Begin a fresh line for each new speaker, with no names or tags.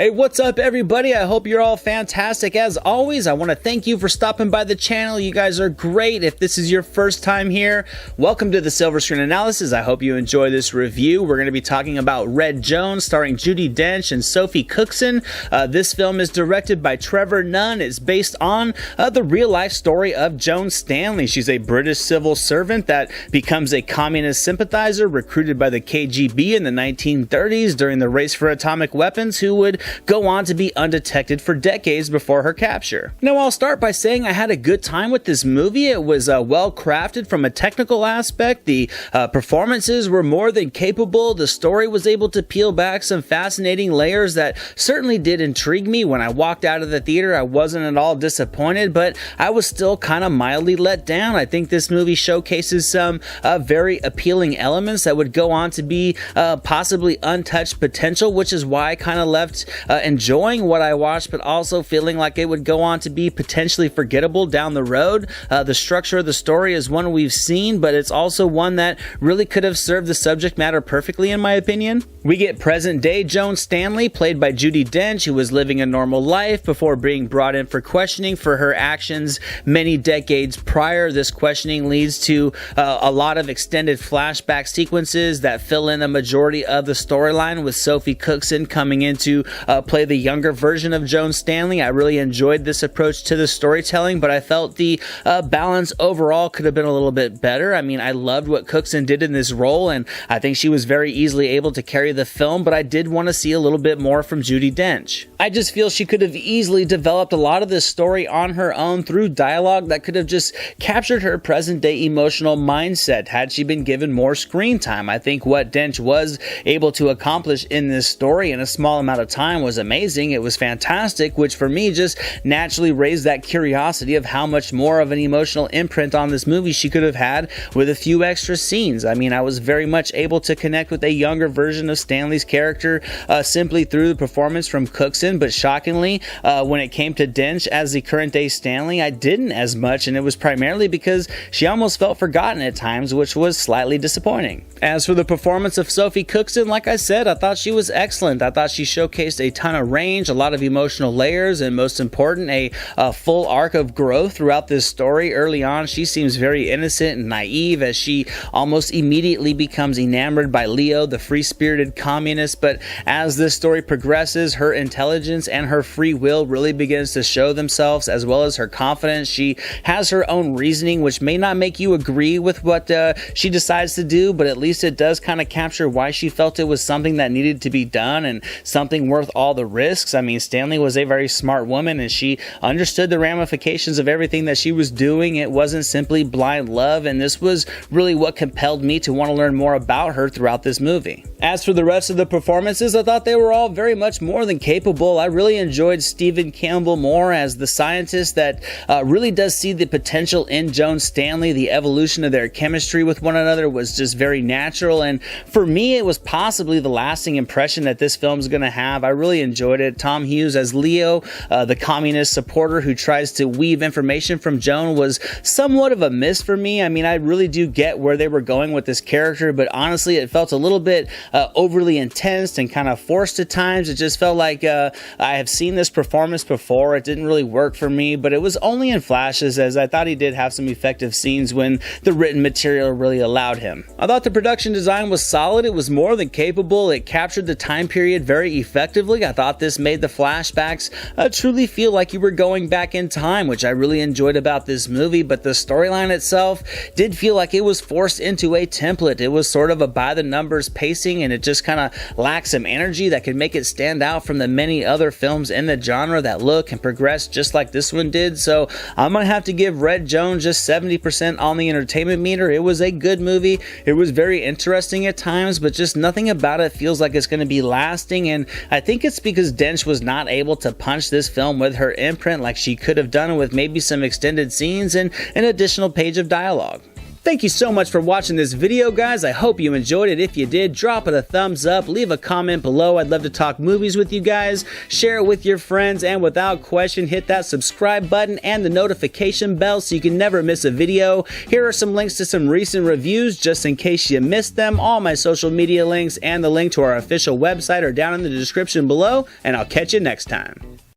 Hey, what's up everybody? I hope you're all fantastic. As always, I want to thank you for stopping by the channel. You guys are great. If this is your first time here, welcome to the Silver Screen Analysis. I hope you enjoy this review. We're going to be talking about Red Joan, starring Judi Dench and Sophie Cookson. This film is directed by Trevor Nunn. It's based on the real-life story of Joan Stanley. She's a British civil servant that becomes a communist sympathizer recruited by the KGB in the 1930s during the race for atomic weapons, who would go on to be undetected for decades before her capture. Now, I'll start by saying I had a good time with this movie. It was well crafted from a technical aspect. The performances were more than capable. The story was able to peel back some fascinating layers that certainly did intrigue me. When I walked out of the theater, I wasn't at all disappointed, but I was still kind of mildly let down. I think this movie showcases some very appealing elements that would go on to be possibly untouched potential, which is why I kind of left enjoying what I watched, but also feeling like it would go on to be potentially forgettable down the road. The structure of the story is one we've seen, but it's also one that really could have served the subject matter perfectly, in my opinion. We get present-day Joan Stanley, played by Judi Dench, who was living a normal life before being brought in for questioning for her actions many decades prior. This questioning leads to a lot of extended flashback sequences that fill in a majority of the storyline, with Sophie Cookson coming in to play the younger version of Joan Stanley. I really enjoyed this approach to the storytelling, but I felt the balance overall could have been a little bit better. I mean, I loved what Cookson did in this role, and I think she was very easily able to carry the film, but I did want to see a little bit more from Judi Dench. I just feel she could have easily developed a lot of this story on her own through dialogue that could have just captured her present-day emotional mindset had she been given more screen time. I think what Dench was able to accomplish in this story in a small amount of time was amazing. It was fantastic, which for me just naturally raised that curiosity of how much more of an emotional imprint on this movie she could have had with a few extra scenes. I mean, I was very much able to connect with a younger version of Stanley's character simply through the performance from Cookson, but shockingly, when it came to Dench as the current day Stanley, I didn't as much, and it was primarily because she almost felt forgotten at times, which was slightly disappointing. As for the performance of Sophie Cookson, like I said, I thought she was excellent. I thought she showcased a ton of range, a lot of emotional layers, and most important, a full arc of growth throughout this story. Early on, she seems very innocent and naive as she almost immediately becomes enamored by Leo, the free-spirited communist, but as this story progresses, her intelligence and her free will really begins to show themselves, as well as her confidence. She has her own reasoning, which may not make you agree with what she decides to do, but at least it does kind of capture why she felt it was something that needed to be done and something worth all the risks. I mean, Stanley was a very smart woman, and she understood the ramifications of everything that she was doing. It wasn't simply blind love, and this was really what compelled me to want to learn more about her throughout this movie. As for the rest of the performances, I thought they were all very much more than capable. I really enjoyed Stephen Campbell more as the scientist that really does see the potential in Joan Stanley. The evolution of their chemistry with one another was just very natural, and for me, it was possibly the lasting impression that this film is going to have. I really enjoyed it. Tom Hughes as Leo, the communist supporter who tries to weave information from Joan, was somewhat of a miss for me. I mean, I really do get where they were going with this character, but honestly, it felt a little bit overly intense and kind of forced at times. It just felt like I have seen this performance before. It didn't really work for me, but it was only in flashes, as I thought he did have some effective scenes when the written material really allowed him. I thought the production design was solid. It was more than capable. It captured the time period very effectively. I thought this made the flashbacks truly feel like you were going back in time, which I really enjoyed about this movie, but the storyline itself did feel like it was forced into a template. It was sort of a by-the-numbers pacing, and it just kind of lacks some energy that could make it stand out from the many other films in the genre that look and progress just like this one did. So I'm gonna have to give Red Joan just 70% on the entertainment meter. It was a good movie. It was very interesting at times, but just nothing about it feels like it's going to be lasting, and I think it's because Dench was not able to punch this film with her imprint like she could have done with maybe some extended scenes and an additional page of dialogue. Thank you so much for watching this video, guys. I hope you enjoyed it. If you did, drop it a thumbs up, leave a comment below. I'd love to talk movies with you guys. Share it with your friends, and without question, hit that subscribe button and the notification bell so you can never miss a video. Here are some links to some recent reviews just in case you missed them. All my social media links and the link to our official website are down in the description below, and I'll catch you next time.